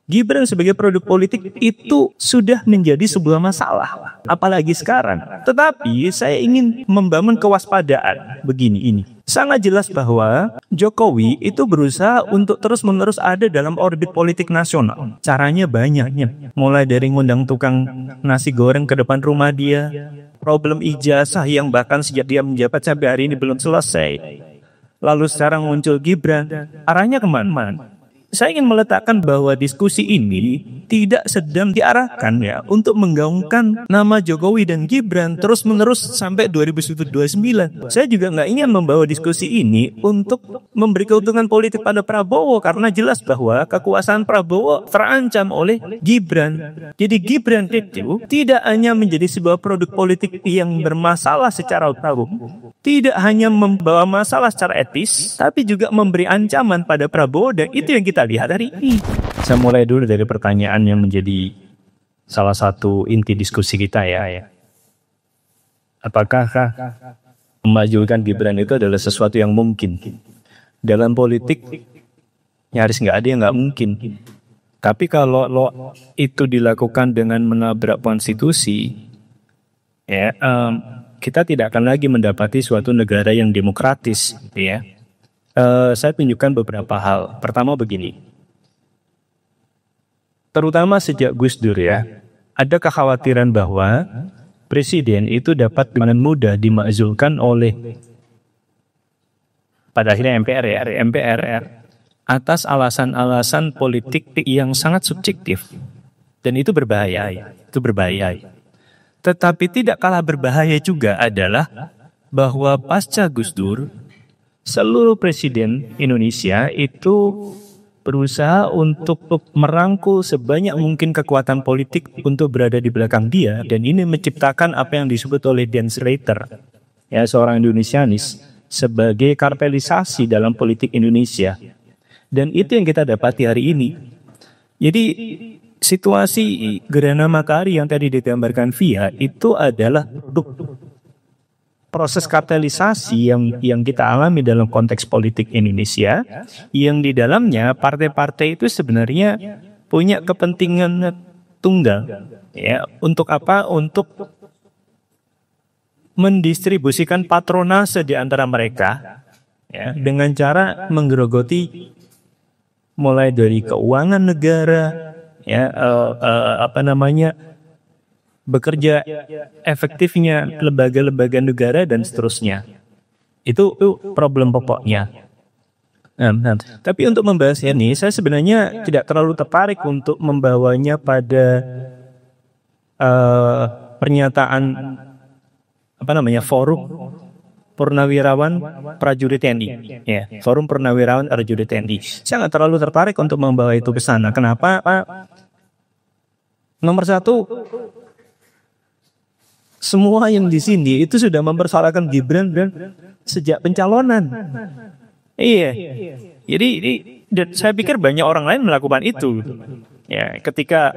Gibran sebagai produk politik itu sudah menjadi sebuah masalah, apalagi sekarang. Tetapi saya ingin membangun kewaspadaan begini ini. Sangat jelas bahwa Jokowi itu berusaha untuk terus-menerus ada dalam orbit politik nasional. Caranya banyaknya. Mulai dari ngundang tukang nasi goreng ke depan rumah dia, problem ijazah yang bahkan sejak dia menjabat sampai hari ini belum selesai. Lalu sekarang muncul Gibran, arahnya kemana-mana? Saya ingin meletakkan bahwa diskusi ini tidak sedang diarahkan ya untuk menggaungkan nama Jokowi dan Gibran terus-menerus sampai 2029. Saya juga nggak ingin membawa diskusi ini untuk memberi keuntungan politik pada Prabowo, karena jelas bahwa kekuasaan Prabowo terancam oleh Gibran. Jadi Gibran itu tidak hanya menjadi sebuah produk politik yang bermasalah secara Prabowo, tidak hanya membawa masalah secara etis, tapi juga memberi ancaman pada Prabowo, dan itu yang kita lihat hari ini. Saya mulai dulu dari pertanyaan yang menjadi salah satu inti diskusi kita ya. Apakah memajukan Gibran itu adalah sesuatu yang mungkin? Dalam politik nyaris nggak ada yang nggak mungkin. Tapi kalau itu dilakukan dengan menabrak konstitusi, ya kita tidak akan lagi mendapati suatu negara yang demokratis, ya. Saya tunjukkan beberapa hal. Pertama begini, terutama sejak Gus Dur ya, ada kekhawatiran bahwa presiden itu dapat dengan mudah dimakzulkan oleh pada akhirnya MPR atas alasan-alasan politik yang sangat subjektif, dan itu berbahaya. Tetapi tidak kalah berbahaya juga adalah bahwa pasca Gus Dur, seluruh presiden Indonesia itu berusaha untuk merangkul sebanyak mungkin kekuatan politik untuk berada di belakang dia, dan ini menciptakan apa yang disebut oleh Dan Slater, ya, seorang Indonesianis, sebagai kartelisasi dalam politik Indonesia. Dan itu yang kita dapati hari ini. Jadi situasi Gerhana Matahari yang tadi digambarkan Via itu adalah produk proses kartelisasi yang kita alami dalam konteks politik Indonesia, yang di dalamnya partai-partai itu sebenarnya punya kepentingan tunggal, ya. Untuk apa? Untuk mendistribusikan patronase di antara mereka, ya, dengan cara menggerogoti mulai dari keuangan negara, ya, bekerja efektifnya lembaga-lembaga negara dan seterusnya. Itu problem pokoknya. Tapi untuk membahas ini, saya sebenarnya tidak terlalu tertarik untuk membawanya pada pernyataan forum Purnawirawan Prajurit TNI, ya, forum Purnawirawan Prajurit TNI. Saya nggak terlalu tertarik untuk membawa itu ke sana. Kenapa, Pak? Nomor satu, semua yang di sini itu sudah mempersoalkan Gibran dan sejak pencalonan. Iya. Jadi dan saya pikir banyak orang lain melakukan itu. Ya, ketika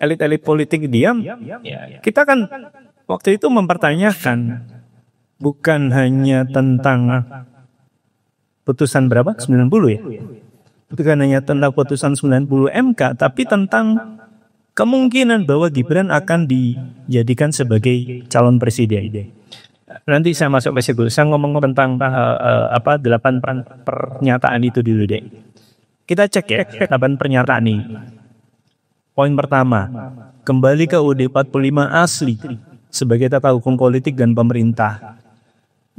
elit-elit politik diam, ya, kita kan waktu itu mempertanyakan bukan hanya tentang putusan berapa? 90 ya. Bukan hanya tentang putusan 90 MK, tapi tentang kemungkinan bahwa Gibran akan dijadikan sebagai calon presiden. Nanti saya masuk ke situ. Saya ngomong tentang 8 pernyataan itu dulu deh. Kita cek ya 8 pernyataan ini. Poin pertama, kembali ke UUD 45 asli sebagai tata hukum politik dan pemerintah.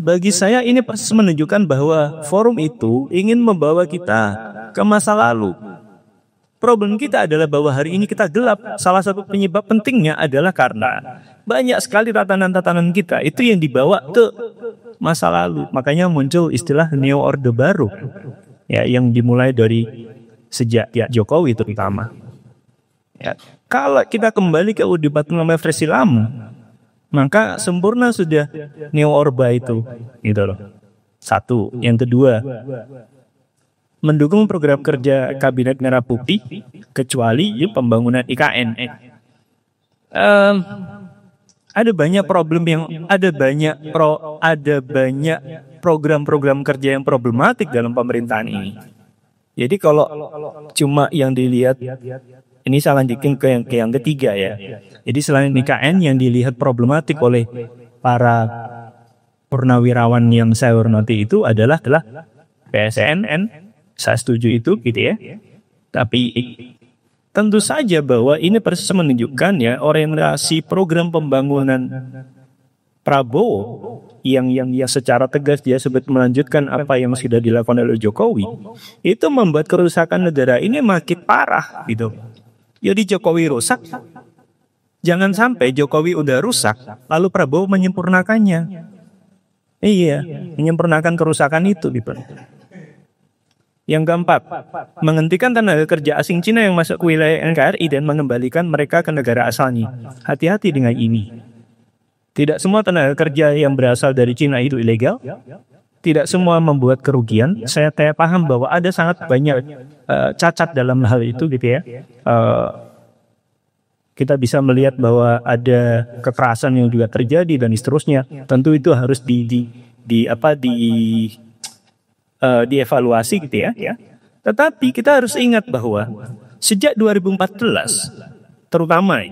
Bagi saya ini pasti menunjukkan bahwa forum itu ingin membawa kita ke masa lalu. Problem kita adalah bahwa hari ini kita gelap. Salah satu penyebab pentingnya adalah karena banyak sekali tatanan-tatanan kita itu yang dibawa ke masa lalu. Makanya muncul istilah Neo Orde Baru, ya, yang dimulai dari sejak Jokowi terutama. Ya, kalau kita kembali ke UUD 45 versi lama, maka sempurna sudah Neo Orba itu, gitu loh. Satu, yang kedua, mendukung program kerja Kabinet Merah Putih kecuali pembangunan IKN. Ada banyak problem ada banyak program-program kerja yang problematik dalam pemerintahan ini. Jadi kalau cuma yang dilihat, ini saya lanjutin ke yang ketiga ya. Jadi selain IKN yang dilihat problematik oleh para purnawirawan yang saya hormati itu adalah PSNN. Saya setuju itu gitu ya. Tapi tentu saja bahwa ini persis menunjukkan ya orientasi program pembangunan Prabowo yang secara tegas dia sebut melanjutkan apa yang sudah dilakukan oleh Jokowi, itu membuat kerusakan negara ini makin parah gitu. Jadi Jokowi rusak, jangan sampai Jokowi udah rusak lalu Prabowo menyempurnakannya. Iya, menyempurnakan kerusakan itu gitu. Yang keempat, menghentikan tenaga kerja asing Cina yang masuk ke wilayah NKRI dan mengembalikan mereka ke negara asalnya. Hati-hati dengan ini. Tidak semua tenaga kerja yang berasal dari Cina itu ilegal. Tidak semua membuat kerugian. Saya paham bahwa ada sangat banyak cacat dalam hal itu gitu ya. Kita bisa melihat bahwa ada kekerasan yang juga terjadi dan seterusnya. Tentu itu harus dievaluasi gitu ya. Tetapi kita harus ingat bahwa sejak 2014, terutama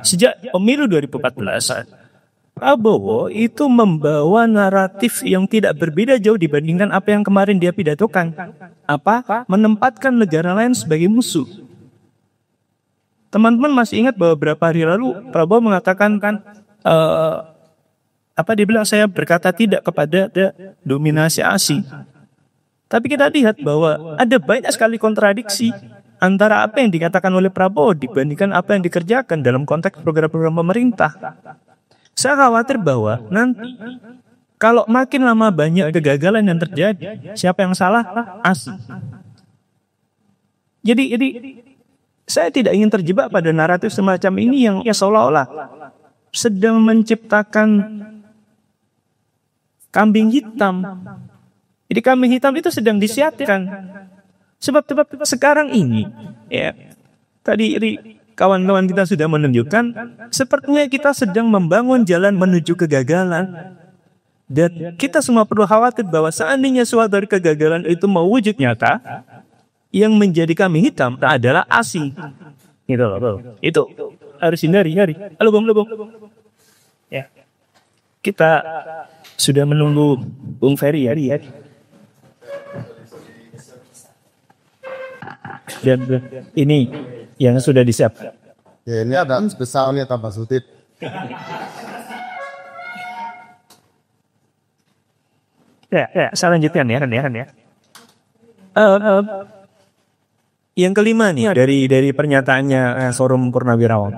sejak pemilu 2014, Prabowo itu membawa naratif yang tidak berbeda jauh dibandingkan apa yang kemarin dia pidatokan. Apa? Menempatkan negara lain sebagai musuh. Teman-teman masih ingat bahwa beberapa hari lalu Prabowo mengatakan dia bilang saya berkata tidak kepada dominasi asing. Tapi kita lihat bahwa ada banyak sekali kontradiksi antara apa yang dikatakan oleh Prabowo dibandingkan apa yang dikerjakan dalam konteks program-program pemerintah. Saya khawatir bahwa nanti kalau makin lama banyak kegagalan yang terjadi, siapa yang salah? Asing. Jadi saya tidak ingin terjebak pada naratif semacam ini yang seolah-olah sedang menciptakan kambing hitam. Jadi kambing hitam itu sedang disiapkan. Sebab sekarang ini, ya tadi kawan-kawan kita sudah menunjukkan, sepertinya kita sedang membangun jalan menuju kegagalan. Dan kita semua perlu khawatir bahwa seandainya suatu dari kegagalan itu mau wujud nyata, yang menjadi kambing hitam adalah asing. Gitu loh. Itu harus hindari. Halo Bung. Ya. Kita sudah menunggu Bung Ferry ya. Dan ini yang sudah disiapkan. Ya, ini ada spesialnya tambah sutit. Ya, saya lanjutkan ya. Yang kelima nih dari pernyataannya Forum Purnawirawan.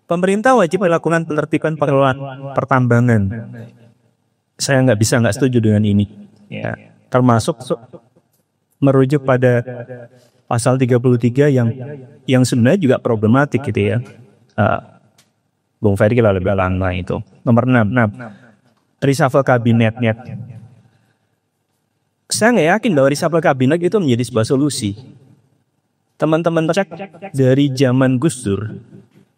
Pemerintah wajib melakukan penertiban pengelolaan pertambangan. Saya nggak setuju dengan ini. Ya, termasuk merujuk pada pasal 33 yang sebenarnya juga problematik gitu ya. Bung Ferry kita lebih lama itu. Nomor 6. Reshuffle kabinetnya. Saya nggak yakin bahwa reshuffle kabinet itu menjadi sebuah solusi. Teman-teman cek dari zaman Gus Dur,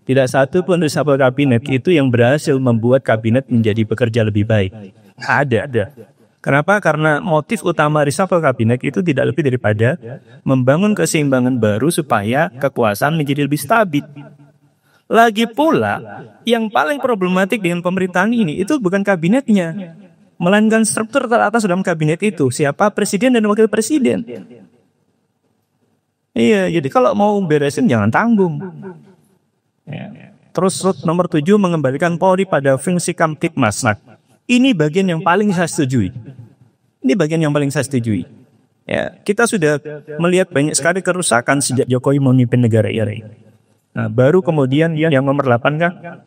tidak satu pun reshuffle kabinet itu yang berhasil membuat kabinet menjadi bekerja lebih baik. Ada. Kenapa? Karena motif utama reshuffle kabinet itu tidak lebih daripada membangun keseimbangan baru supaya kekuasaan menjadi lebih stabil. Lagi pula, yang paling problematik dengan pemerintahan ini itu bukan kabinetnya, melainkan struktur teratas dalam kabinet itu. Siapa? Presiden dan wakil presiden. Iya, jadi kalau mau beresin jangan tanggung. Ya. Terus nomor 7, mengembalikan Polri pada fungsi Kamtibmas. Nah, ini bagian yang paling saya setujui. Ya, kita sudah melihat banyak sekali kerusakan sejak Jokowi memimpin negara ini. Nah, baru kemudian yang nomor 8 kan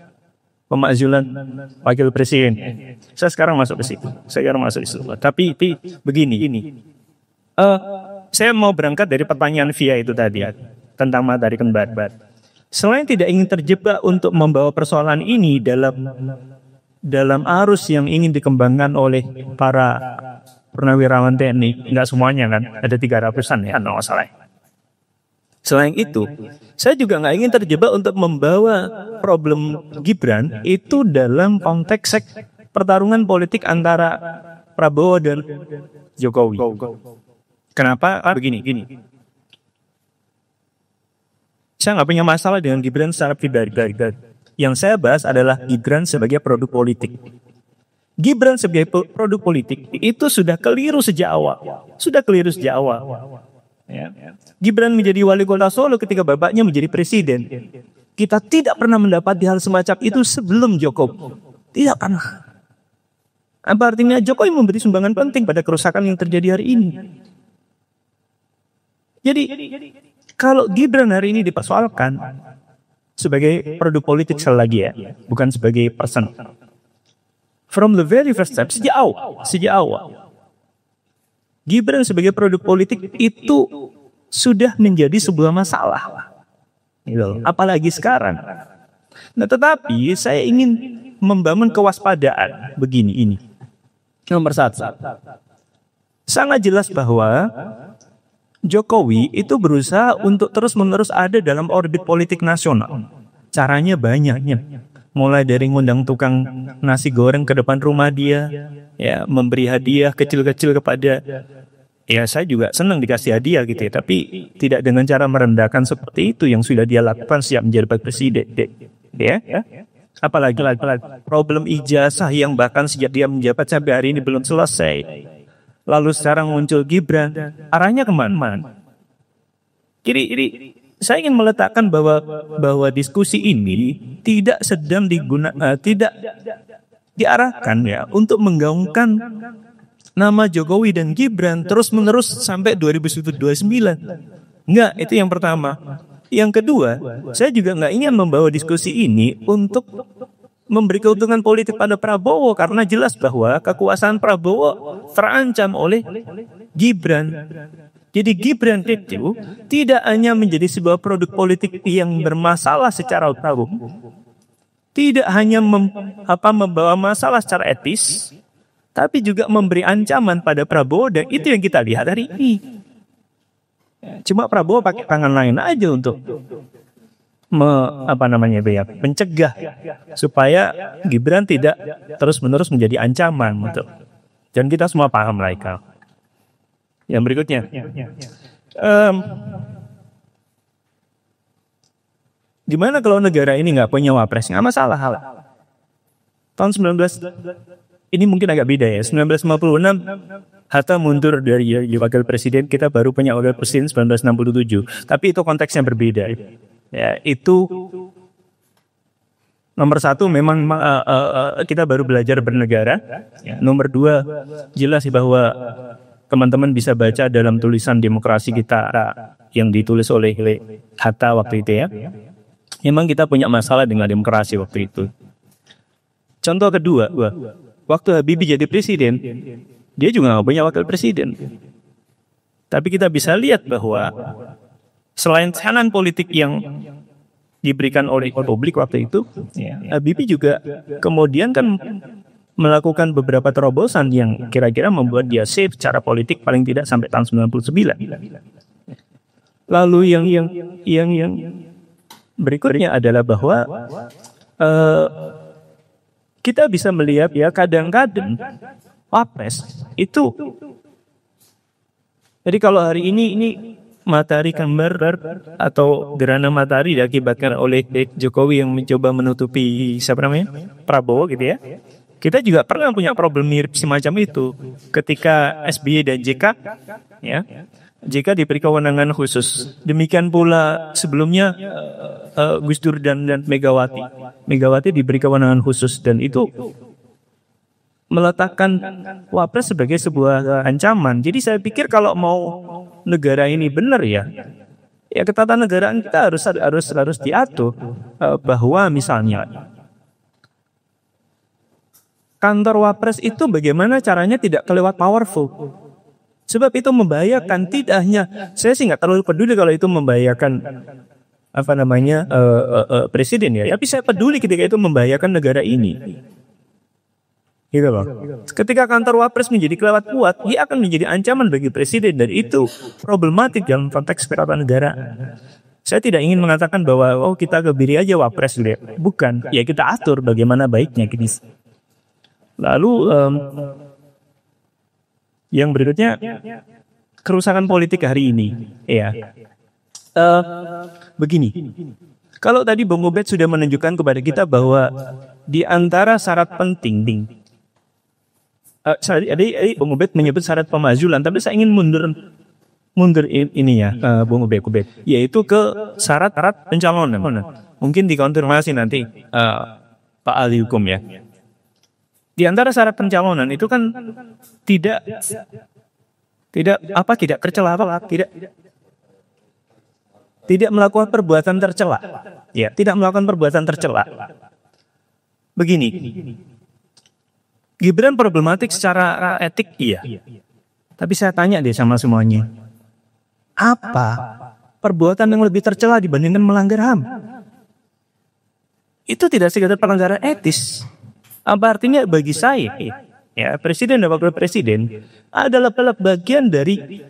pemakzulan wakil presiden. Saya sekarang masuk ke situ. Tapi begini, saya mau berangkat dari pertanyaan Via itu tadi tentang matahari kembar. Selain tidak ingin terjebak untuk membawa persoalan ini dalam arus yang ingin dikembangkan oleh para purnawirawan TNI, enggak semuanya kan, ada 300-an ya, nggak salah. Selain itu, saya juga nggak ingin terjebak untuk membawa problem Gibran itu dalam konteks pertarungan politik antara Prabowo dan Jokowi. Kenapa? Begini. Saya nggak punya masalah dengan Gibran secara pribadi. Yang saya bahas adalah Gibran sebagai produk politik. Gibran sebagai produk politik itu sudah keliru sejak awal. Ya. Gibran menjadi wali kota Solo ketika bapaknya menjadi presiden. Kita tidak pernah mendapati hal semacam itu sebelum Jokowi. Tidak pernah. Apa artinya? Jokowi memberi sumbangan penting pada kerusakan yang terjadi hari ini. Jadi kalau Gibran hari ini dipersoalkan sebagai produk politik sekali lagi ya, bukan sebagai person. From the very first step, sejak awal, Gibran sebagai produk politik itu sudah menjadi sebuah masalah. Apalagi sekarang. Nah, tetapi saya ingin membangun kewaspadaan begini ini. Nomor satu, sangat jelas bahwa Jokowi itu berusaha untuk terus-menerus ada dalam orbit politik nasional. Caranya banyak. Mulai dari ngundang tukang nasi goreng ke depan rumah dia, ya, memberi hadiah kecil-kecil kepada, ya saya juga senang dikasih hadiah gitu ya, tapi tidak dengan cara merendahkan seperti itu yang sudah dia lakukan sejak menjabat presiden. Ya. Apalagi problem ijazah yang bahkan sejak dia menjabat sampai hari ini belum selesai. Lalu sekarang muncul Gibran, arahnya kemana? Jadi saya ingin meletakkan bahwa diskusi ini tidak sedang tidak diarahkan ya untuk menggaungkan nama Jokowi dan Gibran terus-menerus sampai 2029. Enggak, itu yang pertama. Yang kedua, saya juga nggak ingin membawa diskusi ini untuk memberi keuntungan politik pada Prabowo, karena jelas bahwa kekuasaan Prabowo terancam oleh Gibran. Jadi Gibran itu tidak hanya menjadi sebuah produk politik yang bermasalah secara utuh, tidak hanya membawa masalah secara etis, tapi juga memberi ancaman pada Prabowo, dan itu yang kita lihat hari ini. Cuma Prabowo pakai tangan lain aja untuk mencegah supaya Gibran tidak terus-menerus menjadi ancaman gitu. Dan kita semua paham mereka. Yang berikutnya, gimana kalau negara ini nggak punya wapres? Nggak masalah. Tahun 19 ini mungkin agak beda ya. 1956 Hatta mundur dari wakil presiden, kita baru punya wakil presiden 1967. Tapi itu konteksnya berbeda. Ya, itu nomor satu memang kita baru belajar bernegara. Ya, nomor dua, jelas bahwa teman-teman bisa baca dalam tulisan demokrasi kita yang ditulis oleh Hatta waktu itu ya. Memang kita punya masalah dengan demokrasi waktu itu. Contoh kedua, waktu Habibie jadi presiden, dia juga nggak punya wakil presiden. Tapi kita bisa lihat bahwa selain tekanan politik yang diberikan oleh publik waktu itu, Habibie juga kemudian kan melakukan beberapa terobosan yang kira-kira membuat dia safe secara politik paling tidak sampai tahun 99. Lalu yang berikutnya adalah bahwa kita bisa melihat ya kadang-kadang wapres itu. Jadi kalau hari ini matahari kembar atau gerhana matahari diakibatkan oleh Jokowi yang mencoba menutupi Prabowo gitu ya. Kita juga pernah punya problem mirip semacam itu ketika SBY dan JK ya. JK diberi kewenangan khusus. Demikian pula sebelumnya Gus Dur dan Megawati. Megawati diberi kewenangan khusus, dan itu meletakkan wapres sebagai sebuah ancaman. Jadi saya pikir kalau mau negara ini benar ya ketatanegaraan kita harus diatur bahwa misalnya kantor wapres itu bagaimana caranya tidak kelewat powerful. Sebab itu membahayakan, tidak hanya, saya sih nggak terlalu peduli kalau itu membahayakan presiden ya. Tapi saya peduli ketika itu membahayakan negara ini. Gitu loh. Ketika kantor wapres menjadi kelewat kuat, dia akan menjadi ancaman bagi presiden, dan itu problematik dalam konteks ketatanegaraan. Saya tidak ingin mengatakan bahwa kita kebiri aja wapres, bukan. Ya kita atur bagaimana baiknya gini. Lalu yang berikutnya, kerusakan politik hari ini. Ya, begini. Kalau tadi Bung Ubed sudah menunjukkan kepada kita bahwa di antara syarat penting, tadi Bung Ubed menyebut syarat pemazulan, tapi saya ingin mundur ini ya, Bung Ubed, yaitu ke syarat pencalonan. Mungkin dikonfirmasi nanti Pak ahli hukum ya. Di antara syarat pencalonan itu kan tidak tercela, tidak melakukan perbuatan tercela. Ya, tidak melakukan perbuatan tercela. Begini. Gibran problematik secara etik, iya. Tapi saya tanya deh sama semuanya. Apa perbuatan yang lebih tercela dibandingkan melanggar HAM? Itu tidak sekedar pelanggaran etis. Apa artinya bagi saya, ya, presiden dan wakil presiden adalah bagian dari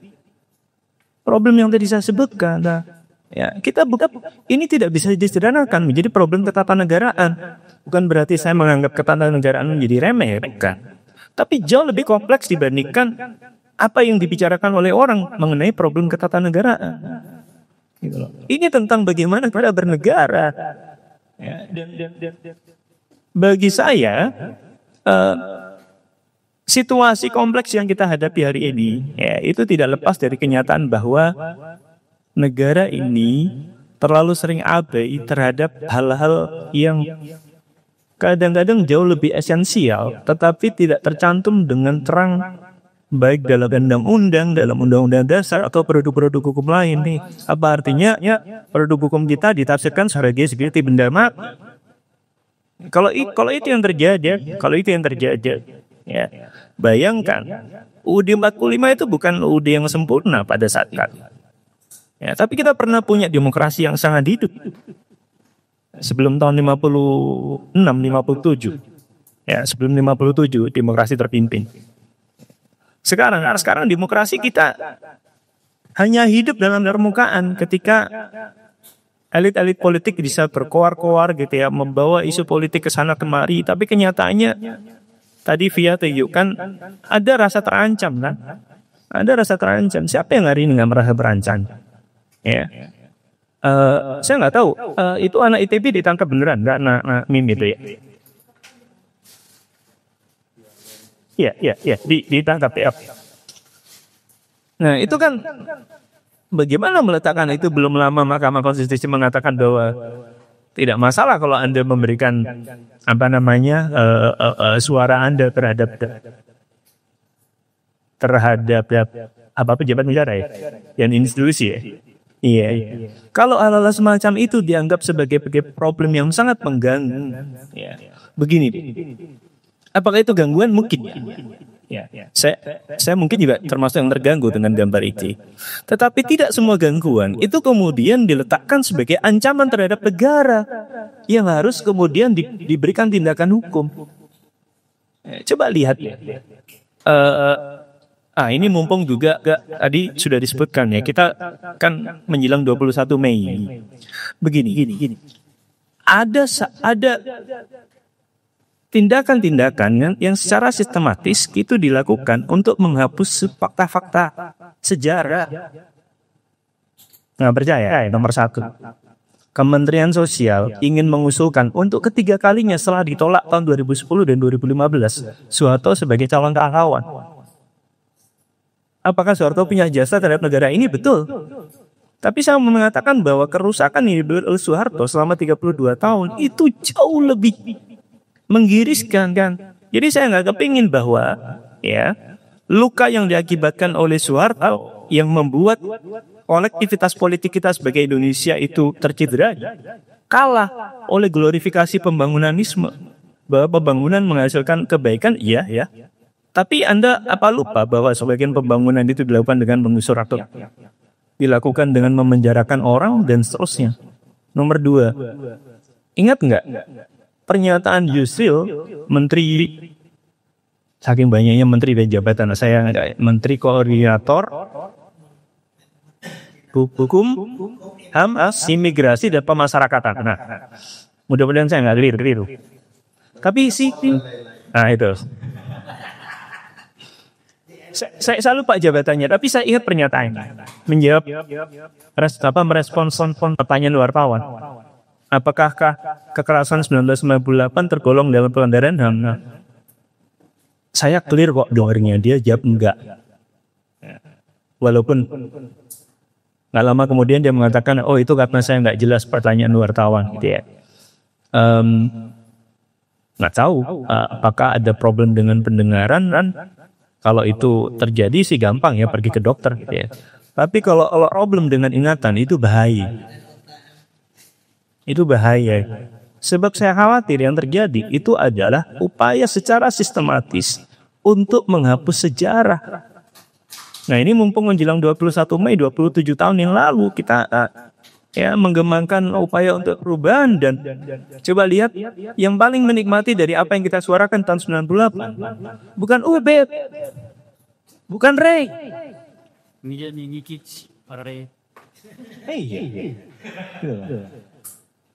problem yang tadi saya sebutkan. Ya, kita ini tidak bisa disederhanakan menjadi problem ketatanegaraan. Bukan berarti saya menganggap ketatanegaraan menjadi remeh, bukan. Tapi jauh lebih kompleks dibandingkan apa yang dibicarakan oleh orang mengenai problem ketatanegaraan. Gitu loh. Ini tentang bagaimana kita bernegara. Ya, bagi saya, situasi kompleks yang kita hadapi hari ini, ya, itu tidak lepas dari kenyataan bahwa negara ini terlalu sering abai terhadap hal-hal yang kadang-kadang jauh lebih esensial, tetapi tidak tercantum dengan terang, baik dalam undang-undang, dalam undang-undang dasar atau produk-produk hukum lain nih. Apa artinya? Ya, produk hukum kita ditafsirkan sebagai benda mati. Kalau itu yang terjadi, ya, bayangkan UUD 45 itu bukan UUD yang sempurna pada saat itu. Ya, tapi kita pernah punya demokrasi yang sangat hidup sebelum tahun 56, 57. Ya, sebelum 57 demokrasi terpimpin. Sekarang demokrasi kita hanya hidup dalam permukaan ketika elit-elit politik bisa berkoar-koar gitu ya, membawa isu politik ke sana kemari, tapi kenyataannya tadi Via tunjukkan ada rasa terancam kan? Ada rasa terancam. Siapa yang hari ini nggak merasa terancam? Ya, saya nggak tahu. Itu anak ITB ditangkap beneran nggak? Mim itu ya. Iya, ditangkap ya. Nah, itu kan bagaimana meletakkan itu? Belum lama Mahkamah Konstitusi mengatakan bahwa tidak masalah kalau Anda memberikan suara Anda terhadap pejabat negara ya, dan institusi ya. Iya. Kalau hal-hal semacam itu dianggap sebagai problem yang sangat mengganggu. Ya. Begini, apakah itu gangguan? Mungkin ya. Saya mungkin juga termasuk yang terganggu dengan gambar itu. Tetapi tidak semua gangguan itu kemudian diletakkan sebagai ancaman terhadap negara yang harus kemudian diberikan tindakan hukum. Coba lihat ya. Ini mumpung juga tadi sudah disebutkan ya, kita kan menjelang 21 Mei. Begini. Ada tindakan-tindakan yang secara sistematis itu dilakukan untuk menghapus fakta-fakta sejarah. Nggak percaya? Nomor 1. Kementerian Sosial ingin mengusulkan untuk ketiga kalinya setelah ditolak tahun 2010 dan 2015 Soeharto sebagai calon pahlawan. Apakah Soeharto punya jasa terhadap negara ini? Betul. Tapi saya mengatakan bahwa kerusakan yang dibuat oleh Soeharto selama 32 tahun itu jauh lebih menggiriskan kan. Jadi saya nggak kepingin bahwa ya luka yang diakibatkan oleh Soeharto yang membuat kolektivitas politik kita sebagai Indonesia itu tercederai kalah oleh glorifikasi pembangunanisme, bahwa pembangunan menghasilkan kebaikan, iya ya. Tapi Anda lupa bahwa sebagian pembangunan itu dilakukan dengan mengusur atau dilakukan dengan memenjarakan orang dan seterusnya. Nomor 2, ingat nggak pernyataan Yusril, Menteri, saking banyaknya menteri dan jabatan, saya Menteri Koordinator Hukum, HAM, Imigrasi dan Pemasyarakatan. Nah, mudah-mudahan saya nggak keliru. Tapi itu. Saya selalu lupa jabatannya, tapi saya ingat pernyataannya. Menjawab merespons pertanyaan wartawan. Apakah kekerasan 1998 tergolong dalam pelanggaran HAM? Nah, saya clear kok dengarnya, dia jawab enggak. Walaupun nggak lama kemudian dia mengatakan, oh itu karena saya nggak jelas pertanyaan wartawan, gitu ya. Nggak tahu apakah ada problem dengan pendengaran, kan? Kalau itu terjadi sih gampang ya, pergi ke dokter, gitu ya. Tapi kalau problem dengan ingatan itu bahaya. Itu bahaya. Sebab saya khawatir yang terjadi itu adalah upaya secara sistematis untuk menghapus sejarah. Nah ini mumpung menjelang 21 Mei 27 tahun yang lalu kita ya mengembangkan upaya untuk perubahan, dan coba lihat yang paling menikmati dari apa yang kita suarakan tahun 98 bukan Ubed, bukan Ray.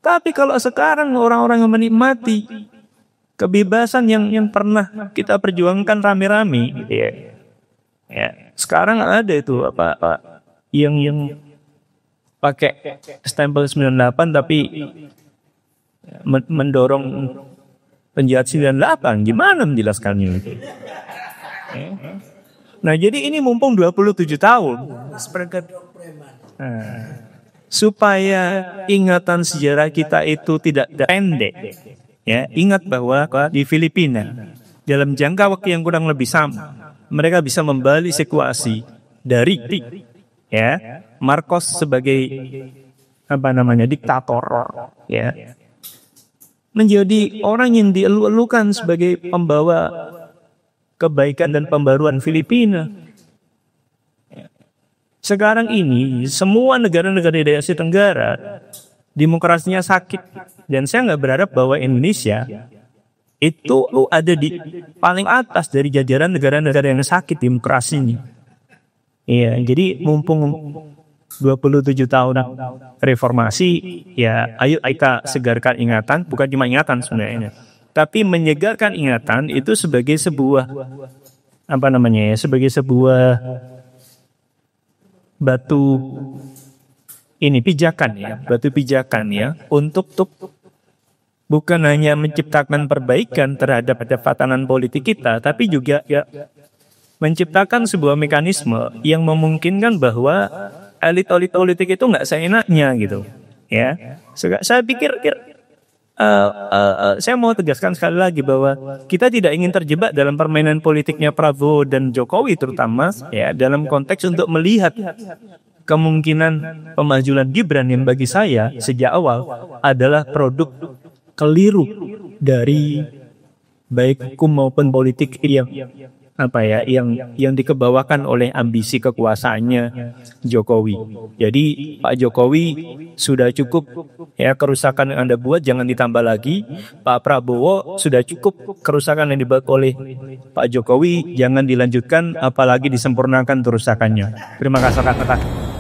Tapi kalau sekarang orang-orang yang menikmati kebebasan yang pernah kita perjuangkan rame-rame, gitu ya. Ya, sekarang ada itu apa yang pakai stempel 98 tapi mendorong penjahat 98. Gimana menjelaskannya itu? Nah, jadi ini mumpung 27 tahun. Supaya ingatan sejarah kita itu tidak pendek. Ya, ingat bahwa di Filipina dalam jangka waktu yang kurang lebih sama, mereka bisa membalik situasi dari ya Marcos sebagai diktator, ya, menjadi orang yang dielu-elukan sebagai pembawa kebaikan dan pembaruan Filipina. Sekarang ini semua negara-negara di Asia Tenggara demokrasinya sakit, dan saya nggak berharap bahwa Indonesia itu ada di paling atas dari jajaran negara-negara yang sakit demokrasinya. Iya, jadi mumpung 27 tahun reformasi, ya ayo kita segarkan ingatan, bukan cuma ingatan sebenarnya, tapi menyegarkan ingatan itu sebagai sebuah sebagai sebuah batu pijakan ya untuk bukan hanya menciptakan perbaikan terhadap tatanan politik kita, tapi juga ya menciptakan sebuah mekanisme yang memungkinkan bahwa elit-elit politik itu nggak seenaknya gitu. Ya, saya pikir saya mau tegaskan sekali lagi bahwa kita tidak ingin terjebak dalam permainan politiknya Prabowo dan Jokowi, terutama ya dalam konteks untuk melihat kemungkinan pemajuan Gibran yang bagi saya sejak awal adalah produk keliru dari baik hukum maupun politik yang dikebawakan oleh ambisi kekuasaannya Jokowi. Jadi Pak Jokowi sudah cukup ya kerusakan yang Anda buat, jangan ditambah lagi. Pak Prabowo sudah cukup kerusakan yang dibuat oleh Pak Jokowi, jangan dilanjutkan apalagi disempurnakan kerusakannya. Terima kasih.